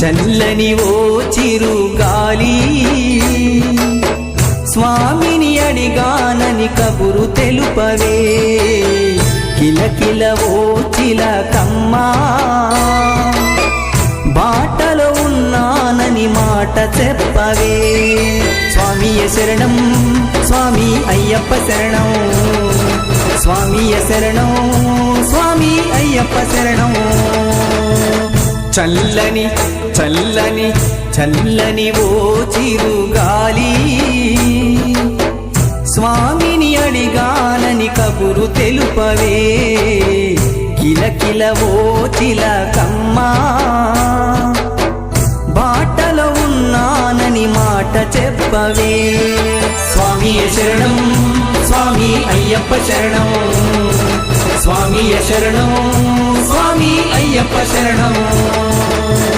చల్లని ఓ చిరుగాలి స్వామిని అడిగానని కబురు తెలుపవే కిలకిల ఓ చిలకమ్మా బాటలో ఉన్నానని మాట చెప్పవే స్వామియ శరణం స్వామి అయ్యప్ప శరణం స్వామియ శరణం స్వామి అయ్యప్ప శరణం చల్లని చల్లని చల్లని ఓ చిరుగాలి స్వామిని అడిగానని కబురు తెలుపవే కిలకిల ఓ చిలకమ్మా బాటలో ఉన్నానని మాట చెప్పవే స్వామియ శరణం స్వామి అయ్యప్ప శరణం స్వామియ శరణం స్వామి అయ్యప్ప శరణం